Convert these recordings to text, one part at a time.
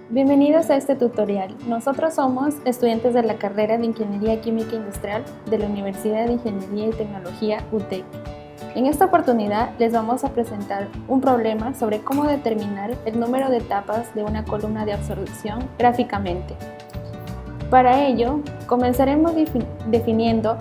Bienvenidos a este tutorial. Nosotros somos estudiantes de la carrera de Ingeniería Química Industrial de la Universidad de Ingeniería y Tecnología UTEC. En esta oportunidad les vamos a presentar un problema sobre cómo determinar el número de etapas de una columna de absorción gráficamente. Para ello, comenzaremos definiendo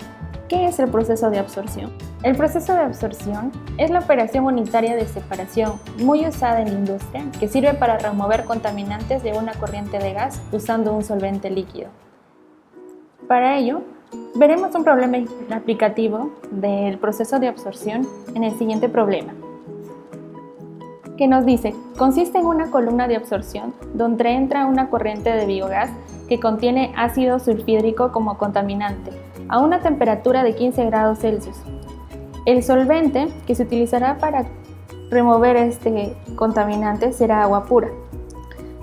¿qué es el proceso de absorción? El proceso de absorción es la operación unitaria de separación muy usada en la industria que sirve para remover contaminantes de una corriente de gas usando un solvente líquido. Para ello, veremos un problema aplicativo del proceso de absorción en el siguiente problema, que nos dice, consiste en una columna de absorción donde entra una corriente de biogás que contiene ácido sulfídrico como contaminante a una temperatura de 15 grados Celsius. El solvente que se utilizará para remover este contaminante será agua pura.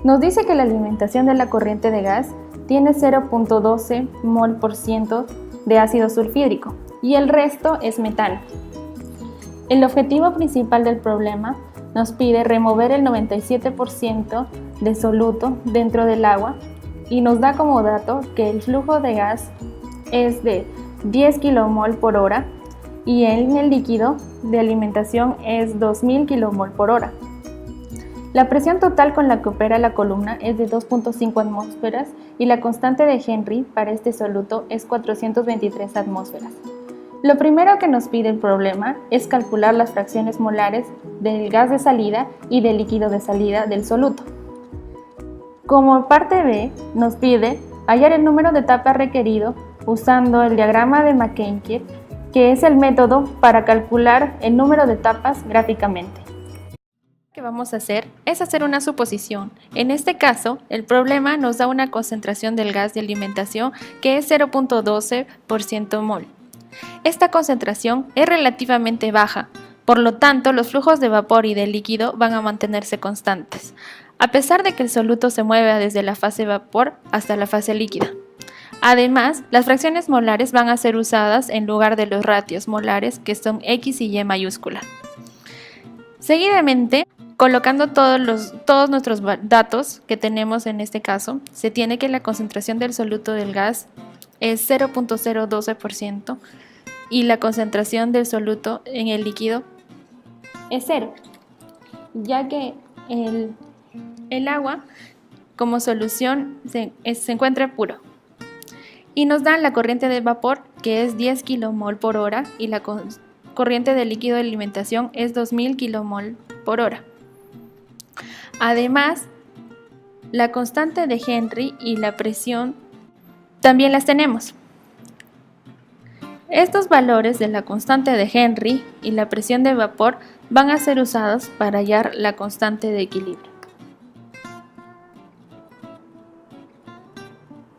Nos dice que la alimentación de la corriente de gas tiene 0.12 mol% de ácido sulfídrico y el resto es metano. El objetivo principal del problema nos pide remover el 97% de soluto dentro del agua y nos da como dato que el flujo de gas es de 10 kmol por hora y en el líquido de alimentación es 2000 kmol por hora. La presión total con la que opera la columna es de 2.5 atmósferas y la constante de Henry para este soluto es 423 atmósferas. Lo primero que nos pide el problema es calcular las fracciones molares del gas de salida y del líquido de salida del soluto. Como parte B, nos pide hallar el número de etapas requerido usando el diagrama de Mackenzie, que es el método para calcular el número de etapas gráficamente. Lo que vamos a hacer es hacer una suposición. En este caso, el problema nos da una concentración del gas de alimentación que es 0.12% mol. Esta concentración es relativamente baja, por lo tanto los flujos de vapor y de líquido van a mantenerse constantes, a pesar de que el soluto se mueva desde la fase vapor hasta la fase líquida. Además, las fracciones molares van a ser usadas en lugar de los ratios molares que son X y Y mayúscula. Seguidamente, colocando todos nuestros datos que tenemos en este caso, se tiene que la concentración del soluto del gas es 0.012% y la concentración del soluto en el líquido es 0, ya que el agua como solución se encuentra puro. Y nos dan la corriente de vapor que es 10 kmol por hora y la corriente de líquido de alimentación es 2000 kmol por hora. Además, la constante de Henry y la presión también las tenemos. Estos valores de la constante de Henry y la presión de vapor van a ser usados para hallar la constante de equilibrio.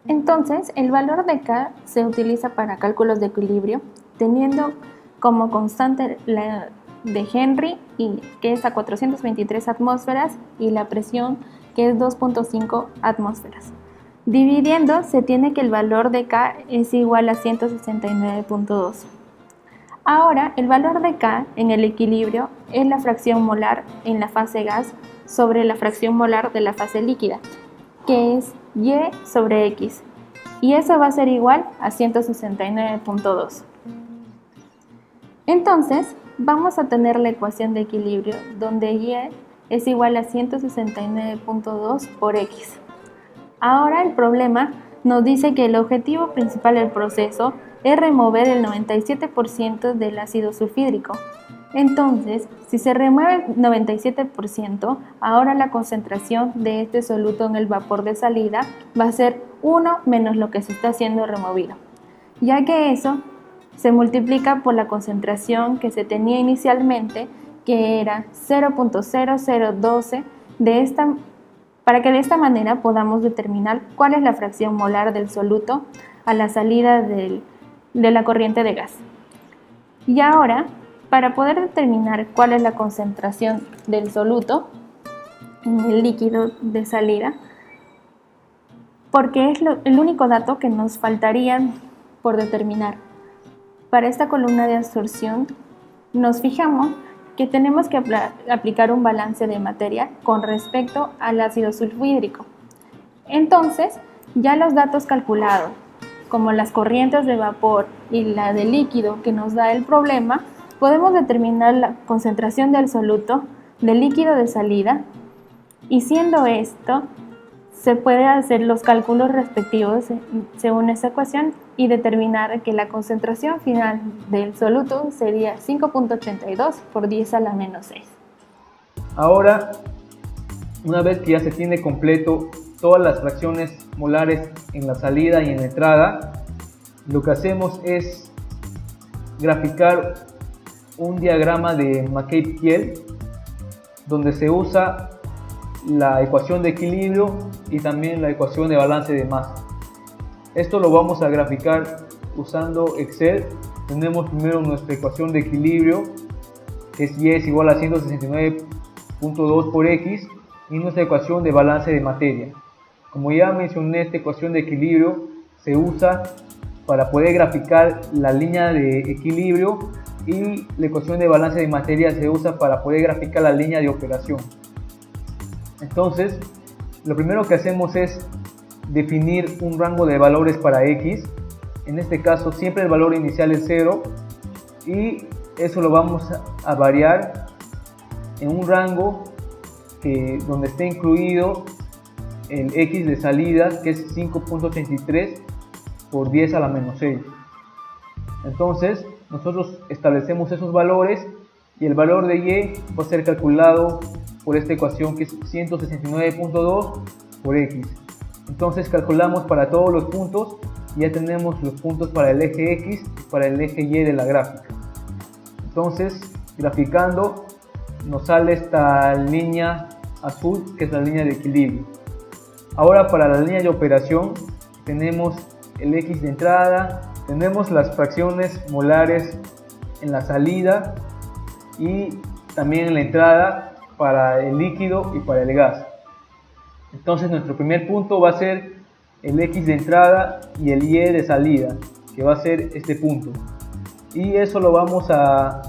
Entonces, el valor de K se utiliza para cálculos de equilibrio, teniendo como constante la de Henry, que es a 423 atmósferas, y la presión, que es 2.5 atmósferas. Dividiendo, se tiene que el valor de K es igual a 169.2. Ahora, el valor de K en el equilibrio es la fracción molar en la fase gas sobre la fracción molar de la fase líquida, que es Y sobre X, y eso va a ser igual a 169.2. Entonces, vamos a tener la ecuación de equilibrio donde Y es igual a 169.2 por X. Ahora el problema nos dice que el objetivo principal del proceso es remover el 97% del ácido sulfídrico. Entonces, si se remueve el 97%, ahora la concentración de este soluto en el vapor de salida va a ser 1 menos lo que se está siendo removido, ya que eso se multiplica por la concentración que se tenía inicialmente, que era 0.0012, para que de esta manera podamos determinar cuál es la fracción molar del soluto a la salida de la corriente de gas. Y ahora, para poder determinar cuál es la concentración del soluto en el líquido de salida, porque es el único dato que nos faltaría por determinar. Para esta columna de absorción nos fijamos que tenemos que aplicar un balance de materia con respecto al ácido sulfhídrico. Entonces, ya los datos calculados, como las corrientes de vapor y la de líquido que nos da el problema, podemos determinar la concentración del soluto, del líquido de salida, y siendo esto, se puede hacer los cálculos respectivos según esta ecuación y determinar que la concentración final del soluto sería 5.82 por 10 a la menos 6. Ahora, una vez que ya se tiene completo todas las fracciones molares en la salida y en la entrada, lo que hacemos es graficar un diagrama de McCabe-Thiele donde se usa la ecuación de equilibrio y también la ecuación de balance de masa. Esto lo vamos a graficar usando Excel. Tenemos primero nuestra ecuación de equilibrio, que es Y es igual a 169.2 por X, y nuestra ecuación de balance de materia. Como ya mencioné, esta ecuación de equilibrio se usa para poder graficar la línea de equilibrio, y la ecuación de balance de materia se usa para poder graficar la línea de operación. Entonces, lo primero que hacemos es definir un rango de valores para X. En este caso, siempre el valor inicial es 0, y eso lo vamos a variar en un rango donde esté incluido el X de salida, que es 5.83 por 10 a la menos 6. Entonces, nosotros establecemos esos valores, y el valor de Y va a ser calculado por esta ecuación, que es 169.2 por X. Entonces calculamos para todos los puntos, y ya tenemos los puntos para el eje X y para el eje Y de la gráfica. Entonces, graficando, nos sale esta línea azul, que es la línea de equilibrio. Ahora, para la línea de operación, tenemos el X de entrada, tenemos las fracciones molares en la salida y también en la entrada para el líquido y para el gas. Entonces, nuestro primer punto va a ser el X de entrada y el Y de salida, que va a ser este punto, y eso lo vamos a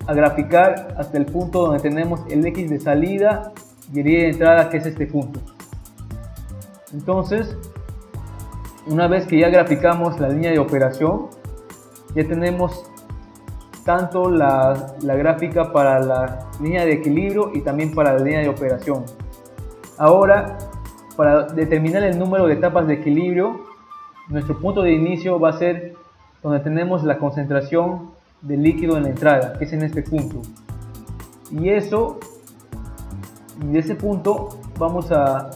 graficar hasta el punto donde tenemos el X de salida y el Y de entrada, que es este punto. Entonces, una vez que ya graficamos la línea de operación, ya tenemos tanto la gráfica para la línea de equilibrio y también para la línea de operación. Ahora, para determinar el número de etapas de equilibrio, nuestro punto de inicio va a ser donde tenemos la concentración del líquido en la entrada, que es en este punto. Y de ese punto vamos a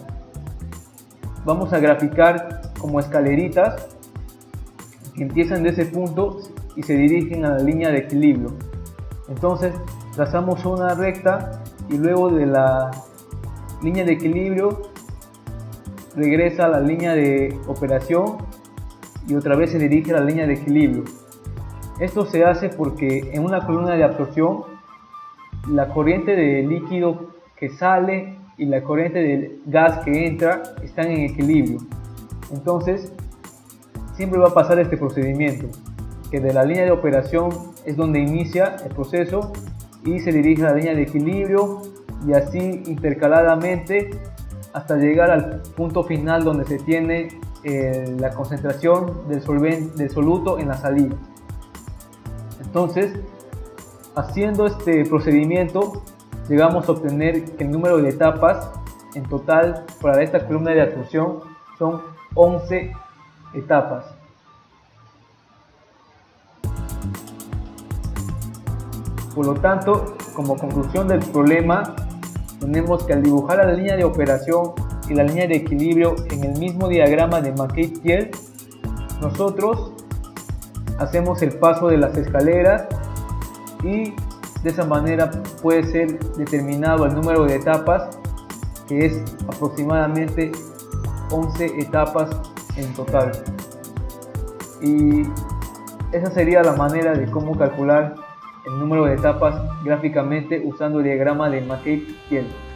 graficar como escaleritas que empiezan de ese punto y se dirigen a la línea de equilibrio. Entonces trazamos una recta, y luego de la línea de equilibrio regresa a la línea de operación y otra vez se dirige a la línea de equilibrio. Esto se hace porque en una columna de absorción, la corriente de líquido que sale y la corriente del gas que entra están en equilibrio. Entonces siempre va a pasar este procedimiento, que de la línea de operación es donde inicia el proceso y se dirige a la línea de equilibrio, y así intercaladamente hasta llegar al punto final donde se tiene la concentración del soluto en la salida. Entonces, haciendo este procedimiento, llegamos a obtener que el número de etapas en total para esta columna de absorción son 11 etapas. Por lo tanto, como conclusión del problema, tenemos que al dibujar la línea de operación y la línea de equilibrio en el mismo diagrama de McCabe-Thiele, nosotros hacemos el paso de las escaleras, y de esa manera puede ser determinado el número de etapas, que es aproximadamente 11 etapas en total. Y esa sería la manera de cómo calcular el número de etapas gráficamente usando el diagrama de McCabe-Thiele.